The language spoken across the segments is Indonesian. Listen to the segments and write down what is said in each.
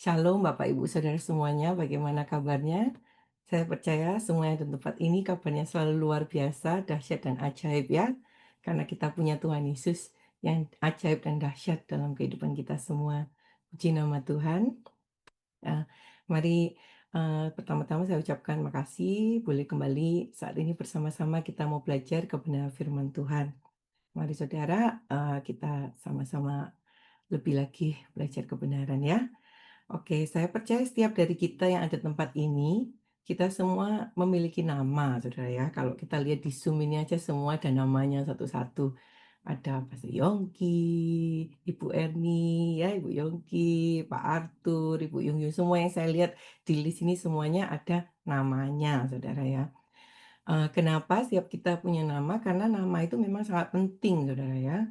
Shalom Bapak Ibu Saudara semuanya, bagaimana kabarnya? Saya percaya semuanya di tempat ini kabarnya selalu luar biasa, dahsyat dan ajaib ya. Karena kita punya Tuhan Yesus yang ajaib dan dahsyat dalam kehidupan kita semua. Puji nama Tuhan. Eh, Mari pertama-tama saya ucapkan makasih boleh kembali saat ini bersama-sama kita mau belajar kebenaran firman Tuhan. Mari saudara, kita sama-sama lebih lagi belajar kebenaran ya. Oke, saya percaya setiap dari kita yang ada tempat ini, kita semua memiliki nama, saudara ya. Kalau kita lihat di Zoom ini aja semua ada namanya satu-satu. Ada Pastor Yongki, Ibu Erni, ya Ibu Yongki, Pak Arthur, Ibu Yung Yung, semua yang saya lihat di list ini semuanya ada namanya, saudara ya. Kenapa setiap kita punya nama? Karena nama itu memang sangat penting, saudara ya.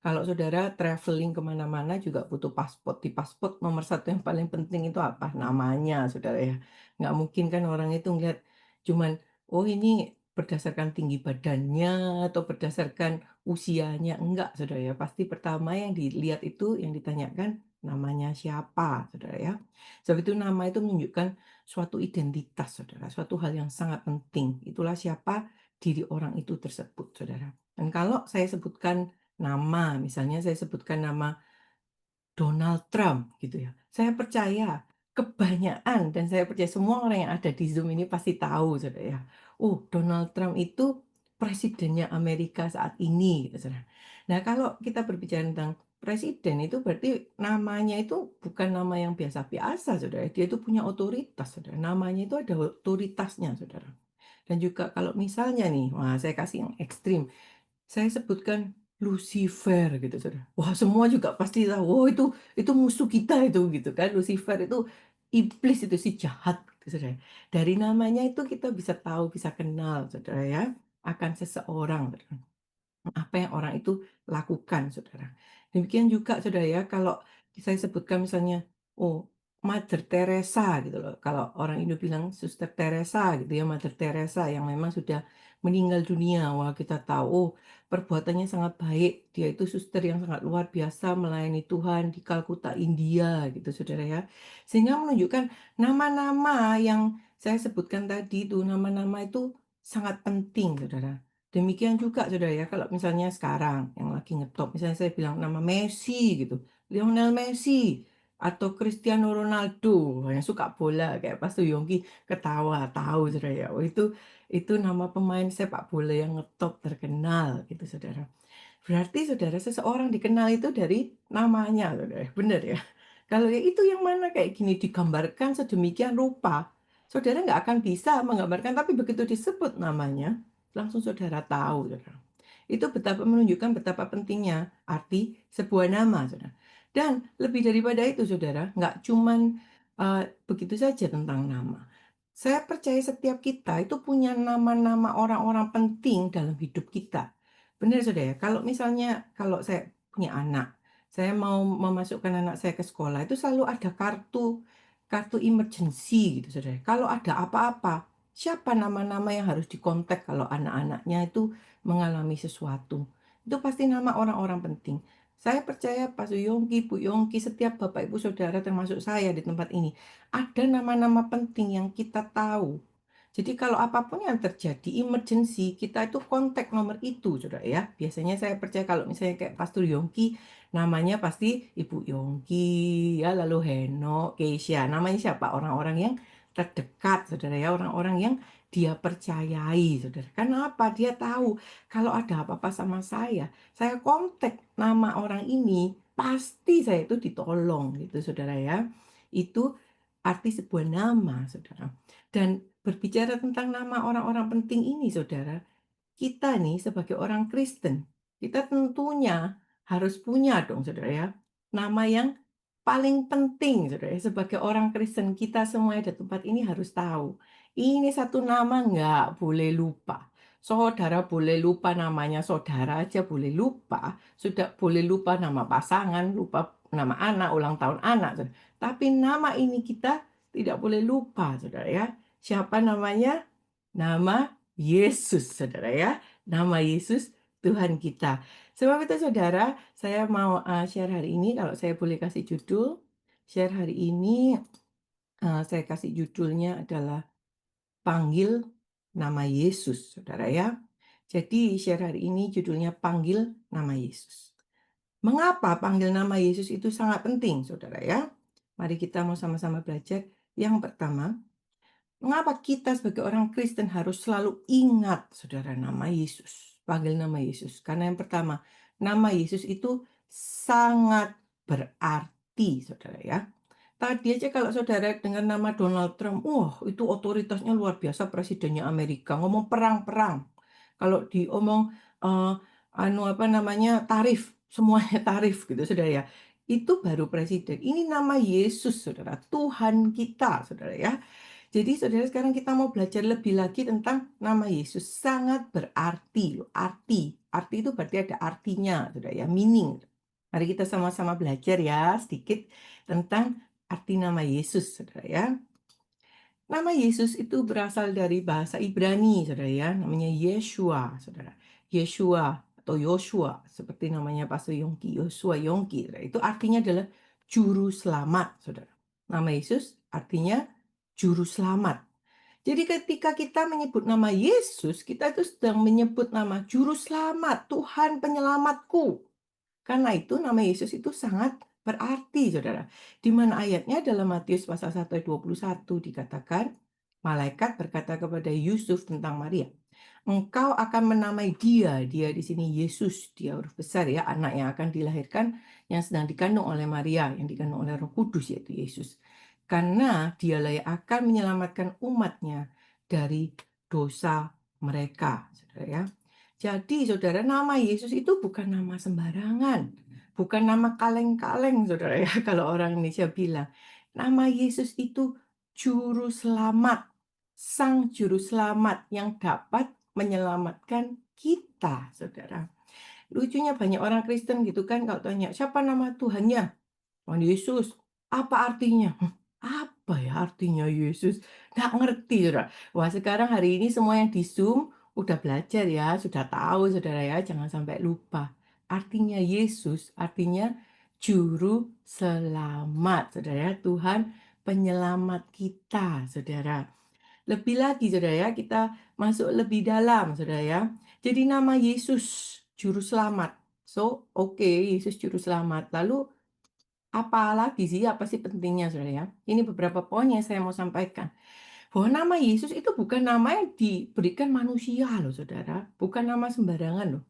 Kalau saudara traveling kemana-mana juga butuh paspor. Di paspor nomor satu yang paling penting itu apa? Namanya, saudara ya. Nggak mungkin kan orang itu ngeliat cuman, oh ini berdasarkan tinggi badannya atau berdasarkan usianya. Enggak, saudara ya. Pasti pertama yang dilihat itu, yang ditanyakan namanya siapa, saudara ya. Sebab itu nama itu menunjukkan suatu identitas, saudara, suatu hal yang sangat penting. Itulah siapa diri orang itu tersebut, saudara. Dan kalau saya sebutkan nama, misalnya saya sebutkan nama Donald Trump, gitu ya. Saya percaya kebanyakan dan saya percaya semua orang yang ada di Zoom ini pasti tahu, saudara ya. Oh, Donald Trump itu presidennya Amerika saat ini, gitu, saudara. Nah, kalau kita berbicara tentang presiden itu berarti namanya itu bukan nama yang biasa-biasa, saudara. Dia itu punya otoritas, saudara. Namanya itu ada otoritasnya, saudara. Dan juga kalau misalnya nih, wah saya kasih yang ekstrim. Saya sebutkan Lucifer gitu, saudara. Wah, semua juga pasti tahu, oh itu musuh kita itu gitu kan. Lucifer itu iblis itu si jahat gitu, saudara. Dari namanya itu kita bisa tahu, bisa kenal, saudara ya, akan seseorang, saudara. Apa yang orang itu lakukan, saudara. Demikian juga, saudara ya, kalau saya sebutkan misalnya, oh, Mother Teresa gitu loh. Kalau orang Indo bilang Suster Teresa gitu ya, Mother Teresa yang memang sudah meninggal dunia. Wah, kita tahu, oh, perbuatannya sangat baik. Dia itu suster yang sangat luar biasa melayani Tuhan di Kalkuta, India gitu, saudara ya. Sehingga menunjukkan nama-nama yang saya sebutkan tadi itu, nama-nama itu sangat penting, saudara. Demikian juga saudara ya, kalau misalnya sekarang yang lagi ngetop, misalnya saya bilang nama Messi gitu, Lionel Messi, atau Cristiano Ronaldo, yang suka bola kayak Pastor Yongki ketawa, tahu saudara ya, oh itu nama pemain sepak bola yang ngetop terkenal gitu saudara. Berarti saudara seseorang dikenal itu dari namanya saudara, benar ya? Kalau ya itu yang mana kayak gini digambarkan sedemikian rupa, saudara nggak akan bisa menggambarkan, tapi begitu disebut namanya, langsung saudara tahu, saudara. Itu betapa menunjukkan betapa pentingnya arti sebuah nama, saudara. Dan lebih daripada itu, saudara, nggak cuman begitu saja tentang nama. Saya percaya setiap kita itu punya nama-nama orang-orang penting dalam hidup kita. Benar, saudara ya? Kalau misalnya kalau saya punya anak, saya mau memasukkan anak saya ke sekolah, itu selalu ada kartu kartu emergency gitu, saudara. Kalau ada apa-apa, siapa nama-nama yang harus dikontak kalau anak-anaknya itu mengalami sesuatu. Itu pasti nama orang-orang penting. Saya percaya Pak Suyongki, Bu Yongki, setiap Bapak Ibu Saudara termasuk saya di tempat ini, ada nama-nama penting yang kita tahu. Jadi kalau apapun yang terjadi emergency, kita itu kontak nomor itu, saudara ya. Biasanya saya percaya kalau misalnya kayak Pastor Yongki, namanya pasti Ibu Yongki, ya lalu Heno, Keisha. Namanya siapa? Orang-orang yang terdekat, saudara ya. Orang-orang yang dia percayai, saudara. Karena apa? Dia tahu kalau ada apa-apa sama saya kontak nama orang ini, pasti saya itu ditolong gitu, saudara ya. Itu arti sebuah nama, saudara. Dan berbicara tentang nama orang-orang penting ini, saudara, kita nih sebagai orang Kristen, kita tentunya harus punya dong, saudara ya, nama yang paling penting, saudara ya. Sebagai orang Kristen, kita semua di tempat ini harus tahu. Ini satu nama nggak boleh lupa. Saudara boleh lupa namanya saudara aja boleh lupa. Sudah boleh lupa nama pasangan, lupa nama anak, ulang tahun anak. Saudara. Tapi nama ini kita tidak boleh lupa, saudara ya. Siapa namanya? Nama Yesus, saudara ya. Nama Yesus Tuhan kita. Sebab itu saudara, saya mau share hari ini, kalau saya boleh kasih judul, share hari ini, saya kasih judulnya adalah Panggil Nama Yesus, Saudara ya. Jadi share hari ini judulnya Panggil Nama Yesus. Mengapa panggil nama Yesus itu sangat penting, Saudara ya? Mari kita mau sama-sama belajar. Yang pertama, mengapa kita sebagai orang Kristen harus selalu ingat, Saudara, nama Yesus? Panggil nama Yesus. Karena yang pertama, nama Yesus itu sangat berarti, Saudara ya. Tadi aja kalau Saudara dengar nama Donald Trump, wah itu otoritasnya luar biasa presidennya Amerika, ngomong perang-perang. Kalau diomong, apa namanya, tarif, semuanya tarif gitu, Saudara ya. Itu baru presiden. Ini nama Yesus, Saudara, Tuhan kita, Saudara ya. Jadi saudara sekarang kita mau belajar lebih lagi tentang nama Yesus. Sangat berarti loh, arti. Arti itu berarti ada artinya, saudara ya, meaning. Mari kita sama-sama belajar ya sedikit tentang arti nama Yesus, saudara ya. Nama Yesus itu berasal dari bahasa Ibrani, saudara ya. Namanya Yeshua, saudara. Yeshua atau Yoshua, seperti namanya Pastor Yongki, Yosua Yongki. Saudara. Itu artinya adalah juru selamat, saudara. Nama Yesus artinya juru selamat. Jadi ketika kita menyebut nama Yesus, kita itu sedang menyebut nama juru selamat, Tuhan penyelamatku. Karena itu nama Yesus itu sangat berarti, saudara. Di mana ayatnya dalam Matius pasal 1 ayat 21 dikatakan, malaikat berkata kepada Yusuf tentang Maria, engkau akan menamai dia di sini Yesus, dia huruf besar ya, anak yang akan dilahirkan yang sedang dikandung oleh Maria, yang dikandung oleh Roh Kudus yaitu Yesus. Karena dialah yang akan menyelamatkan umatnya dari dosa mereka, saudara ya. Jadi saudara, nama Yesus itu bukan nama sembarangan, bukan nama kaleng-kaleng saudara ya, kalau orang Indonesia bilang. Nama Yesus itu juru selamat, sang juru selamat yang dapat menyelamatkan kita, saudara. Lucunya banyak orang Kristen gitu kan kalau tanya, siapa nama Tuhannya? Tuhan Yesus. Apa artinya? Apa ya artinya Yesus? Nggak ngerti, saudara. Wah, sekarang hari ini semua yang di Zoom udah belajar ya, sudah tahu, saudara ya. Jangan sampai lupa. Artinya Yesus, artinya juru selamat, saudara ya. Tuhan penyelamat kita, saudara. Lebih lagi, saudara ya, kita masuk lebih dalam, saudara ya. Jadi nama Yesus, juru selamat. So, oke, Yesus juru selamat. Lalu apalagi sih, apa sih pentingnya saudara ya? Ini beberapa poin yang saya mau sampaikan. Bahwa nama Yesus itu bukan nama yang diberikan manusia loh saudara. Bukan nama sembarangan loh.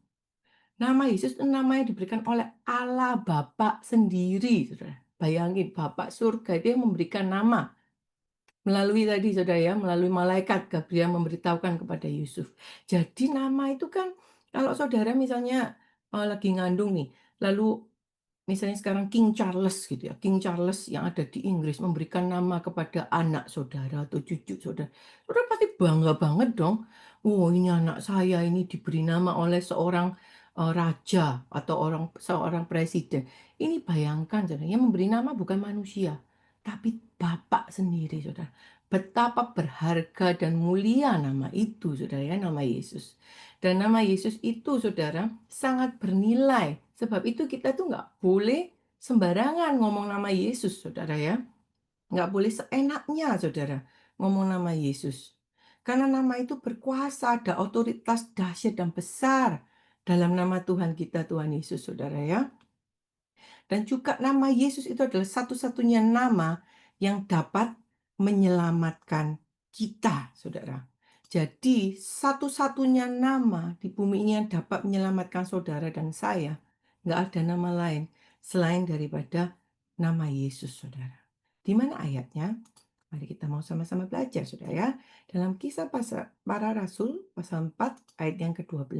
Nama Yesus itu nama yang diberikan oleh Allah Bapa sendiri saudara. Bayangin Bapak surga dia memberikan nama. Melalui tadi saudara ya, melalui malaikat Gabriel memberitahukan kepada Yusuf. Jadi nama itu kan kalau saudara misalnya lagi ngandung nih, lalu misalnya sekarang King Charles gitu ya, King Charles yang ada di Inggris memberikan nama kepada anak saudara atau cucu saudara. Saudara pasti bangga banget dong. Oh, ini anak saya ini diberi nama oleh seorang raja atau seorang presiden. Ini bayangkan saudara, yang memberi nama bukan manusia, tapi Bapak sendiri saudara. Betapa berharga dan mulia nama itu saudara ya, nama Yesus. Dan nama Yesus itu saudara sangat bernilai. Sebab itu kita tuh nggak boleh sembarangan ngomong nama Yesus saudara ya. Nggak boleh seenaknya saudara ngomong nama Yesus. Karena nama itu berkuasa, ada otoritas dahsyat dan besar dalam nama Tuhan kita, Tuhan Yesus saudara ya. Dan juga nama Yesus itu adalah satu-satunya nama yang dapat menyelamatkan kita, saudara. Jadi, satu-satunya nama di bumi ini yang dapat menyelamatkan saudara dan saya, nggak ada nama lain selain daripada nama Yesus, saudara. Di mana ayatnya? Mari kita mau sama-sama belajar, saudara ya. Dalam kisah para rasul, pasal 4, ayat yang ke-12.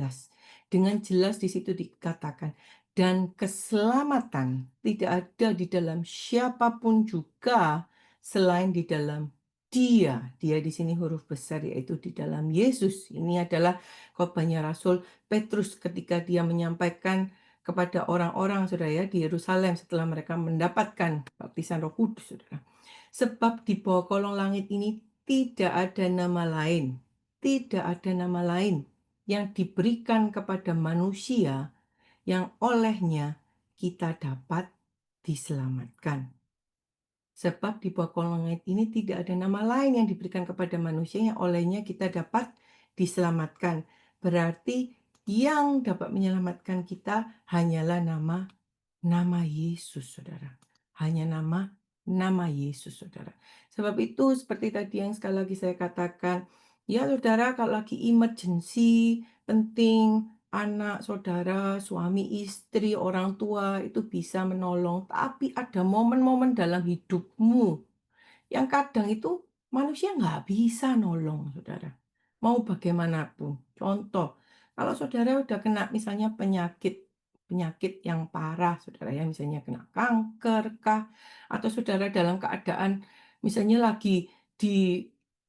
Dengan jelas di situ dikatakan, dan keselamatan tidak ada di dalam siapapun juga selain di dalam Dia. Dia di sini huruf besar yaitu di dalam Yesus. Ini adalah khotbahnya Rasul Petrus ketika dia menyampaikan kepada orang-orang saudara ya di Yerusalem setelah mereka mendapatkan baptisan Roh Kudus saudara. Sebab di bawah kolong langit ini tidak ada nama lain, tidak ada nama lain yang diberikan kepada manusia yang olehnya kita dapat diselamatkan. Sebab di bawah kolong langit ini tidak ada nama lain yang diberikan kepada manusia yang olehnya kita dapat diselamatkan. Berarti yang dapat menyelamatkan kita hanyalah nama Yesus, Saudara. Hanya nama Yesus, Saudara. Sebab itu seperti tadi yang sekali lagi saya katakan, ya Saudara kalau lagi emergency, penting, anak, saudara, suami, istri, orang tua itu bisa menolong. Tapi ada momen-momen dalam hidupmu yang kadang itu manusia nggak bisa nolong, Saudara. Mau bagaimanapun. Contoh, kalau saudara udah kena misalnya penyakit penyakit yang parah, saudara ya, misalnya kena kanker kah, atau saudara dalam keadaan misalnya lagi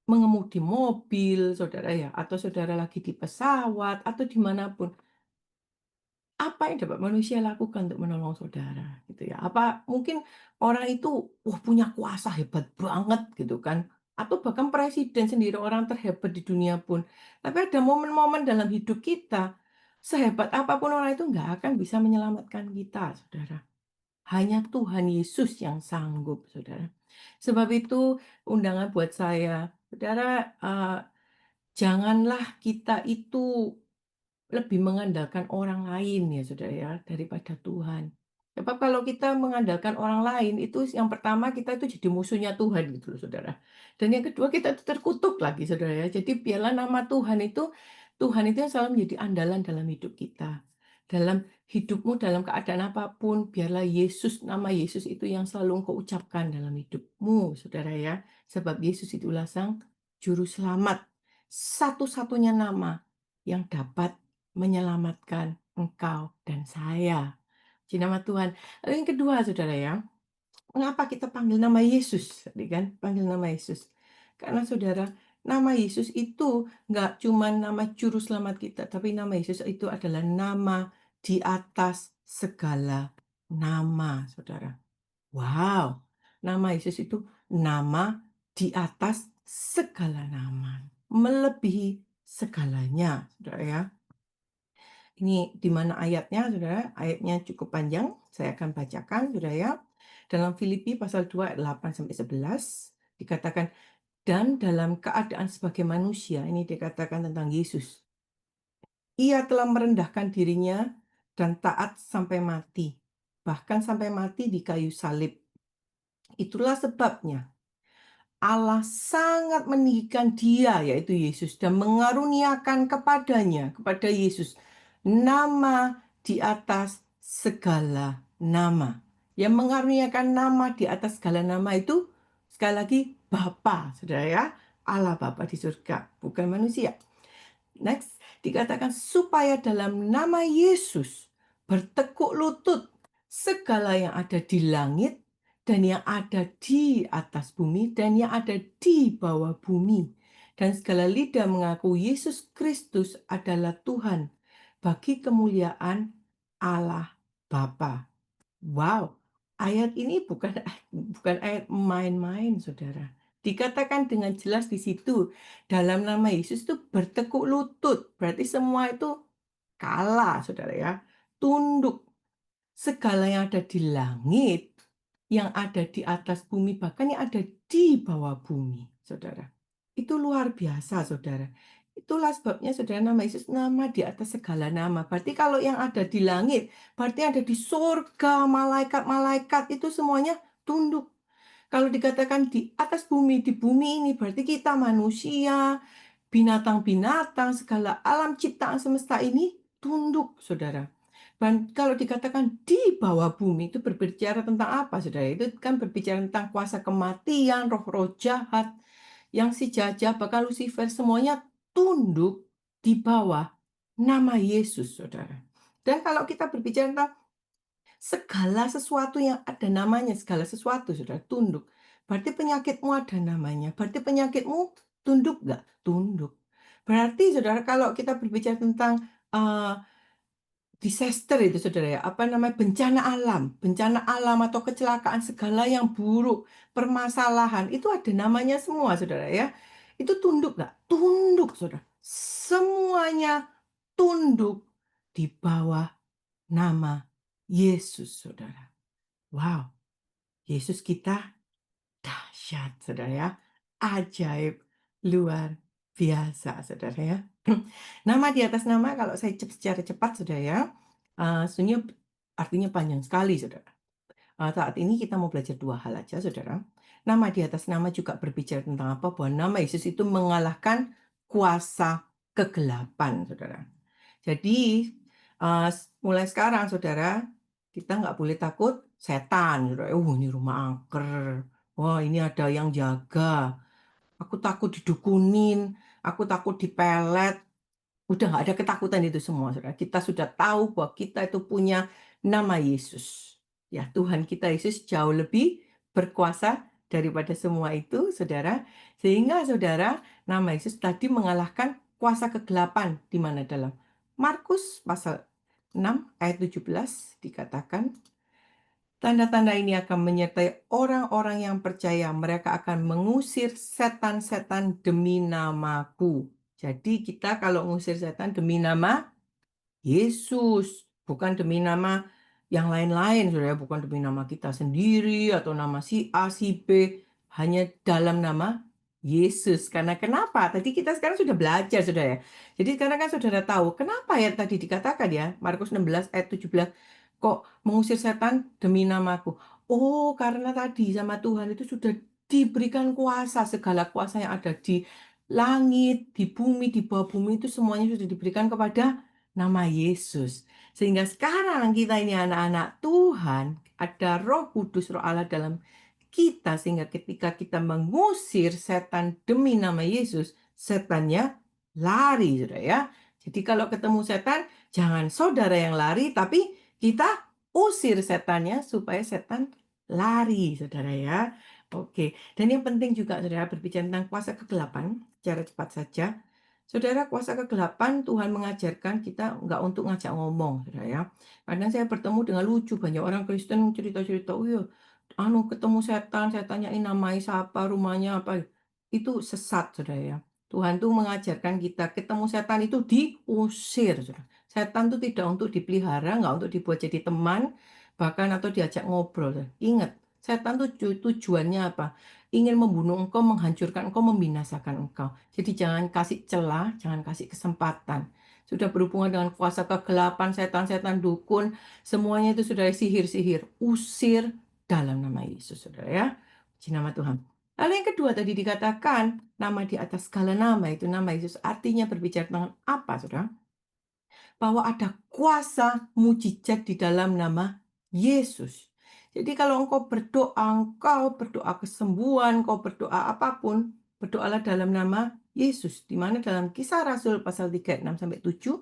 mengemudi mobil, saudara ya, atau saudara lagi di pesawat, atau dimanapun. Apa yang dapat manusia lakukan untuk menolong saudara, gitu ya? Apa mungkin orang itu, wah punya kuasa hebat banget gitu kan, atau bahkan presiden sendiri orang terhebat di dunia pun. Tapi ada momen-momen dalam hidup kita, sehebat apapun orang itu nggak akan bisa menyelamatkan kita, saudara. Hanya Tuhan Yesus yang sanggup, saudara. Sebab itu undangan buat saya, saudara, janganlah kita itu lebih mengandalkan orang lain ya Saudara ya, daripada Tuhan. Sebab kalau kita mengandalkan orang lain, itu yang pertama kita itu jadi musuhnya Tuhan gitu loh Saudara. Dan yang kedua kita itu terkutuk lagi Saudara ya. Jadi biarlah nama Tuhan itu yang selalu menjadi andalan dalam hidup kita. Dalam hidupmu, dalam keadaan apapun, biarlah nama Yesus itu yang selalu engkau ucapkan dalam hidupmu, Saudara ya. Sebab Yesus itulah Sang Juru Selamat. Satu-satunya nama yang dapat menyelamatkan engkau dan saya. Puji nama Tuhan. Lalu yang kedua Saudara ya, mengapa kita panggil nama Yesus? Tadi kan, panggil nama Yesus. Karena Saudara, nama Yesus itu nggak cuma nama juru selamat kita, tapi nama Yesus itu adalah nama di atas segala nama, Saudara. Wow, nama Yesus itu nama di atas segala nama, melebihi segalanya, Saudara ya. Ini di mana ayatnya, Saudara? Ayatnya cukup panjang, saya akan bacakan, Saudara ya. Dalam Filipi pasal 2 ayat 8 sampai 11 dikatakan, dan dalam keadaan sebagai manusia, ini dikatakan tentang Yesus. Ia telah merendahkan dirinya dan taat sampai mati, bahkan sampai mati di kayu salib. Itulah sebabnya Allah sangat meninggikan dia, yaitu Yesus, dan mengaruniakan kepada Yesus, nama di atas segala nama. Yang mengaruniakan nama di atas segala nama itu, sekali lagi, Bapa, saudara ya, Allah Bapa di surga, bukan manusia. Next, dikatakan supaya dalam nama Yesus bertekuk lutut segala yang ada di langit dan yang ada di atas bumi dan yang ada di bawah bumi. Dan segala lidah mengaku Yesus Kristus adalah Tuhan bagi kemuliaan Allah Bapa. Wow, ayat ini bukan ayat main-main, Saudara. Dikatakan dengan jelas di situ, dalam nama Yesus itu bertekuk lutut. Berarti semua itu kalah, Saudara ya. Tunduk. Segala yang ada di langit, yang ada di atas bumi, bahkan yang ada di bawah bumi, Saudara. Itu luar biasa, Saudara. Itulah sebabnya, Saudara, nama Yesus nama di atas segala nama. Berarti kalau yang ada di langit, berarti ada di surga, malaikat-malaikat itu semuanya tunduk. Kalau dikatakan di atas bumi, di bumi ini berarti kita manusia, binatang-binatang, segala alam ciptaan semesta ini tunduk, Saudara. Dan kalau dikatakan di bawah bumi itu berbicara tentang apa, Saudara? Itu kan berbicara tentang kuasa kematian, roh-roh jahat, yang si Jajah, bahkan Lucifer semuanya tunduk di bawah nama Yesus, Saudara. Dan kalau kita berbicara tentang segala sesuatu yang ada namanya, segala sesuatu, Saudara, tunduk. Berarti penyakitmu ada namanya. Berarti penyakitmu tunduk nggak? Tunduk. Berarti, Saudara, kalau kita berbicara tentang eh, disaster itu Saudara ya, apa namanya, bencana alam atau kecelakaan segala yang buruk, permasalahan, itu ada namanya semua Saudara ya. Itu tunduk nggak? Tunduk Saudara. Semuanya tunduk di bawah nama Yesus Saudara. Wow, Yesus kita dahsyat, Saudara ya, ajaib, luar biasa, Saudara ya. Nama di atas nama kalau saya secara cepat, Saudara ya, sebenarnya artinya panjang sekali, Saudara. Saat ini kita mau belajar 2 hal aja, Saudara. Nama di atas nama juga berbicara tentang apa? Bahwa nama Yesus itu mengalahkan kuasa kegelapan, Saudara. Jadi, mulai sekarang Saudara, kita nggak boleh takut setan, Saudara. Ini rumah angker. Wah, ini ada yang jaga. Aku takut didukunin, aku takut dipelet. Udah nggak ada ketakutan itu semua, Saudara. Kita sudah tahu bahwa kita itu punya nama Yesus. Ya, Tuhan kita Yesus jauh lebih berkuasa daripada semua itu, Saudara. Sehingga Saudara, nama Yesus tadi mengalahkan kuasa kegelapan di mana dalam Markus pasal 6 ayat 17 dikatakan, tanda-tanda ini akan menyertai orang-orang yang percaya. Mereka akan mengusir setan-setan demi namaku. Jadi kita kalau ngusir setan demi nama Yesus, bukan demi nama yang lain-lain, Saudara, bukan demi nama kita sendiri atau nama si A, si B, hanya dalam nama Yesus. Karena kenapa? Tadi kita sekarang sudah belajar, Saudara ya. Jadi sekarang kan Saudara tahu kenapa ya tadi dikatakan ya, Markus 16 ayat 17, kok mengusir setan demi namaku. Oh, karena tadi sama Tuhan itu sudah diberikan kuasa, segala kuasa yang ada di langit, di bumi, di bawah bumi itu semuanya sudah diberikan kepada nama Yesus. Sehingga sekarang kita ini anak-anak Tuhan, ada Roh Kudus, Roh Allah dalam kita, sehingga ketika kita mengusir setan demi nama Yesus, setannya lari, Saudara ya. Jadi kalau ketemu setan, jangan saudara yang lari, tapi kita usir setannya supaya setan lari, Saudara ya. Oke, dan yang penting juga Saudara berbicara tentang kuasa kegelapan, secara cepat saja. Saudara, kuasa kegelapan Tuhan mengajarkan kita nggak untuk ngajak ngomong, Saudara ya. Kadang saya bertemu dengan lucu, banyak orang Kristen cerita-cerita, "Oh iya, ketemu setan, saya tanyain namanya siapa, rumahnya apa." Itu sesat, Saudara ya. Tuhan tuh mengajarkan kita ketemu setan itu diusir, Saudara. Setan itu tidak untuk dipelihara, nggak untuk dibuat jadi teman, bahkan atau diajak ngobrol, Saudara. Ingat, setan tuh tujuannya apa? Ingin membunuh engkau, menghancurkan engkau, membinasakan engkau. Jadi jangan kasih celah, jangan kasih kesempatan. Sudah berhubungan dengan kuasa kegelapan, setan-setan dukun, semuanya itu sudah sihir-sihir. Usir dalam nama Yesus, Saudara ya. Puji nama Tuhan. Lalu yang kedua tadi dikatakan, nama di atas segala nama, itu nama Yesus. Artinya berbicara tentang apa, Saudara? Bahwa ada kuasa mujizat di dalam nama Yesus. Jadi kalau engkau berdoa kesembuhan, engkau berdoa apapun, berdoalah dalam nama Yesus. Di mana dalam Kisah Rasul pasal 3 6 sampai 7,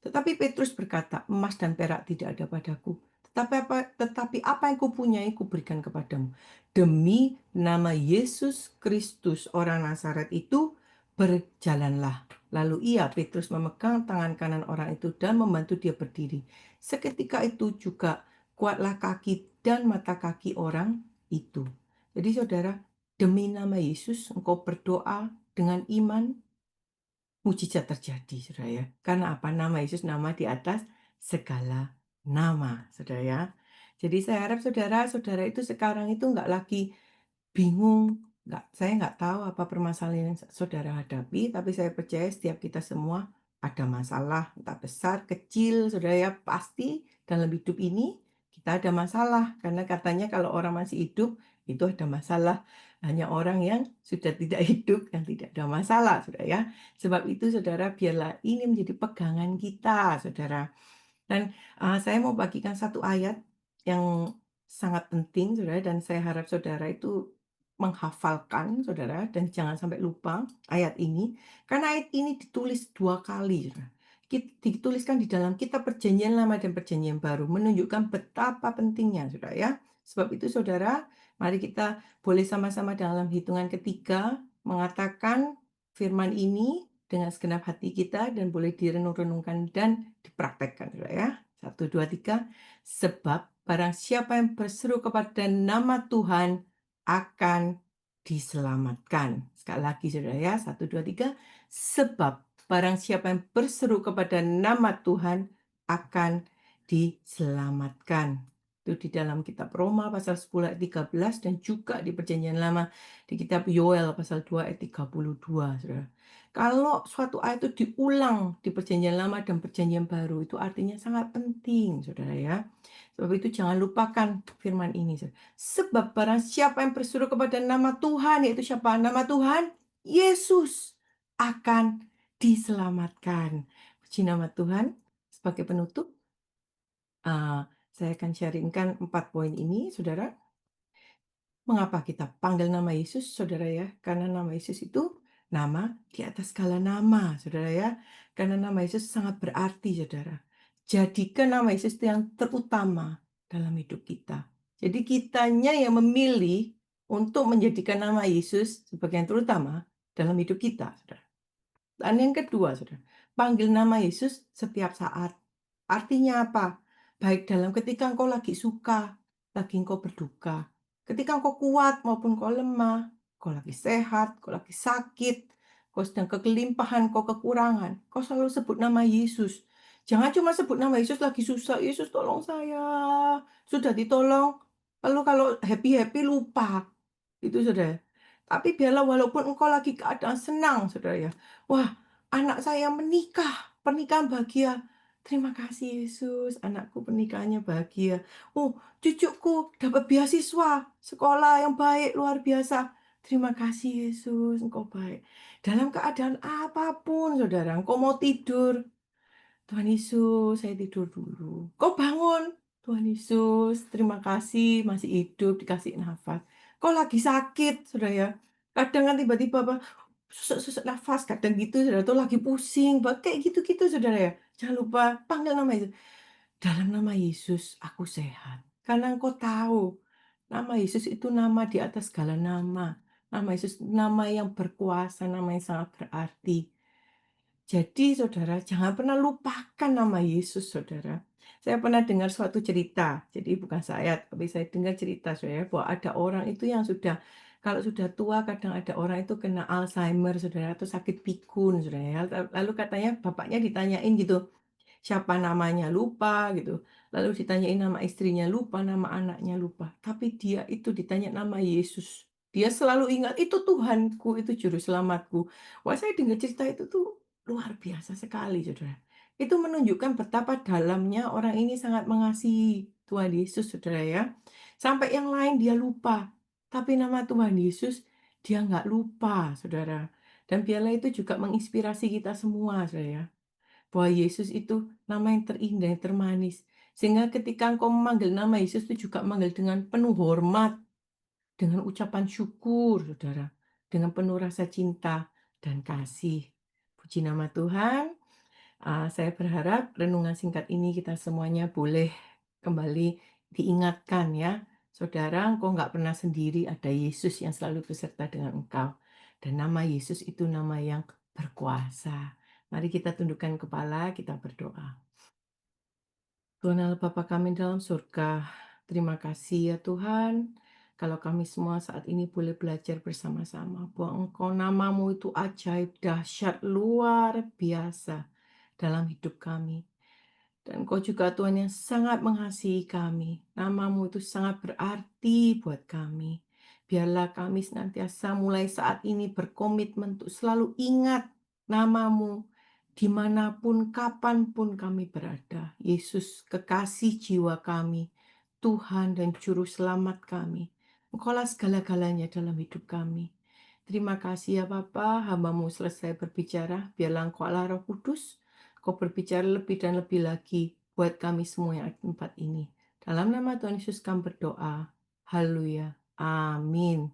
tetapi Petrus berkata, emas dan perak tidak ada padaku. Tetapi apa yang kupunyai kuberikan kepadamu. Demi nama Yesus Kristus orang Nazaret itu, berjalanlah. Lalu Petrus memegang tangan kanan orang itu dan membantu dia berdiri. Seketika itu juga kuatlah kaki dan mata kaki orang itu. Jadi saudara, demi nama Yesus engkau berdoa dengan iman, mujizat terjadi, Saudara ya. Karena apa? Nama Yesus nama di atas segala nama, Saudara ya. Jadi saya harap saudara-saudara itu sekarang itu nggak lagi bingung, saya nggak tahu apa permasalahan yang saudara hadapi, tapi saya percaya setiap kita semua ada masalah, entah besar, kecil, saudara ya, pasti dalam hidup ini kita ada masalah. Karena katanya kalau orang masih hidup, itu ada masalah. Hanya orang yang sudah tidak hidup yang tidak ada masalah, saudara ya. Sebab itu saudara, biarlah ini menjadi pegangan kita, saudara. Dan saya mau bagikan satu ayat yang sangat penting, saudara, dan saya harap saudara itu menghafalkan, saudara, dan jangan sampai lupa ayat ini, karena ayat ini ditulis 2 kali, saudara. Dituliskan di dalam kitab Perjanjian Lama dan Perjanjian Baru, menunjukkan betapa pentingnya, saudara ya. Sebab itu, saudara, mari kita boleh sama-sama dalam hitungan ketiga mengatakan firman ini dengan segenap hati kita dan boleh direnung-renungkan dan dipraktekkan, saudara ya. 1, 2, 3. Sebab barang siapa yang berseru kepada nama Tuhan akan diselamatkan. Sekali lagi saudara ya, 1, 2, 3. Sebab barang siapa yang berseru kepada nama Tuhan akan diselamatkan. Itu di dalam kitab Roma pasal 10 ayat 13 dan juga di Perjanjian Lama di kitab Yoel pasal 2 ayat 32, Saudara. Kalau suatu ayat itu diulang di Perjanjian Lama dan Perjanjian Baru, itu artinya sangat penting, Saudara ya. Sebab itu jangan lupakan firman ini, Saudara. Sebab barang siapa yang berseru kepada nama Tuhan, yaitu siapa? Nama Tuhan Yesus akan diselamatkan. Puji nama Tuhan. Sebagai penutup, saya akan sharingkan 4 poin ini, Saudara. Mengapa kita panggil nama Yesus, Saudara ya? Karena nama Yesus itu nama di atas segala nama, Saudara ya. Karena nama Yesus sangat berarti, Saudara. Jadikan nama Yesus itu yang terutama dalam hidup kita. Jadi kitanya yang memilih untuk menjadikan nama Yesus sebagai yang terutama dalam hidup kita, Saudara. Dan yang kedua, Saudara, panggil nama Yesus setiap saat. Artinya apa? Baik dalam ketika engkau lagi suka, lagi engkau berduka, ketika engkau kuat maupun kau lemah, kau lagi sehat, kau lagi sakit, kau sedang kekelimpahan, kau kekurangan, kau selalu sebut nama Yesus. Jangan cuma sebut nama Yesus lagi susah, Yesus tolong saya. Sudah ditolong, lalu kalau happy-happy lupa. Itu Saudara. Tapi biarlah walaupun engkau lagi keadaan senang, Saudara ya. Wah, anak saya menikah, pernikahan bahagia. Terima kasih Yesus, anakku pernikahannya bahagia. Oh, cucuku dapat beasiswa, sekolah yang baik, luar biasa. Terima kasih Yesus, engkau baik. Dalam keadaan apapun, saudara, engkau mau tidur, Tuhan Yesus, saya tidur dulu. Kau bangun, Tuhan Yesus, terima kasih masih hidup, dikasih nafas. Kau lagi sakit, saudara ya. Kadang kan tiba-tiba apa, susuk-susuk nafas, kadang gitu, saudara tuh lagi pusing, kayak gitu-gitu, saudara ya. Jangan lupa panggil nama Yesus. Dalam nama Yesus, aku sehat. Karena engkau tahu, nama Yesus itu nama di atas segala nama. Nama Yesus nama yang berkuasa, nama yang sangat berarti. Jadi saudara, jangan pernah lupakan nama Yesus, saudara. Saya pernah dengar suatu cerita, jadi bukan saya, tapi saya dengar cerita, saudara, bahwa ada orang itu yang sudah, kalau sudah tua, kadang ada orang itu kena Alzheimer, saudara, atau sakit pikun, saudara. Ya. Lalu katanya bapaknya ditanyain gitu, siapa namanya lupa gitu. Lalu ditanyain nama istrinya lupa, nama anaknya lupa. Tapi dia itu ditanya nama Yesus. Dia selalu ingat, itu Tuhanku, itu juru selamatku. Wah, saya dengar cerita itu tuh luar biasa sekali, saudara. Itu menunjukkan betapa dalamnya orang ini sangat mengasihi Tuhan Yesus, saudara ya. Sampai yang lain dia lupa. Tapi nama Tuhan Yesus dia nggak lupa, saudara. Dan biarlah itu juga menginspirasi kita semua, saudara ya, bahwa Yesus itu nama yang terindah, yang termanis. Sehingga ketika engkau memanggil nama Yesus itu juga memanggil dengan penuh hormat, dengan ucapan syukur, saudara. Dengan penuh rasa cinta dan kasih. Puji nama Tuhan. Saya berharap renungan singkat ini kita semuanya boleh kembali diingatkan ya. Saudara, engkau nggak pernah sendiri, ada Yesus yang selalu beserta dengan engkau. Dan nama Yesus itu nama yang berkuasa. Mari kita tundukkan kepala, kita berdoa. Tuhan Allah Bapa kami dalam surga, terima kasih ya Tuhan, kalau kami semua saat ini boleh belajar bersama-sama bahwa Engkau namamu itu ajaib, dahsyat, luar biasa dalam hidup kami. Dan Kau juga Tuhan yang sangat mengasihi kami. Namamu itu sangat berarti buat kami. Biarlah kami senantiasa mulai saat ini berkomitmen untuk selalu ingat namamu dimanapun, kapanpun kami berada. Yesus, kekasih jiwa kami, Tuhan dan Juru Selamat kami. Engkaulah segala-galanya dalam hidup kami. Terima kasih ya Bapa, hambamu selesai berbicara, biarlah Engkau Allah Roh Kudus, Kau berbicara lebih dan lebih lagi buat kami semua yang ada di tempat ini. Dalam nama Tuhan Yesus kami berdoa. Haleluya. Amin.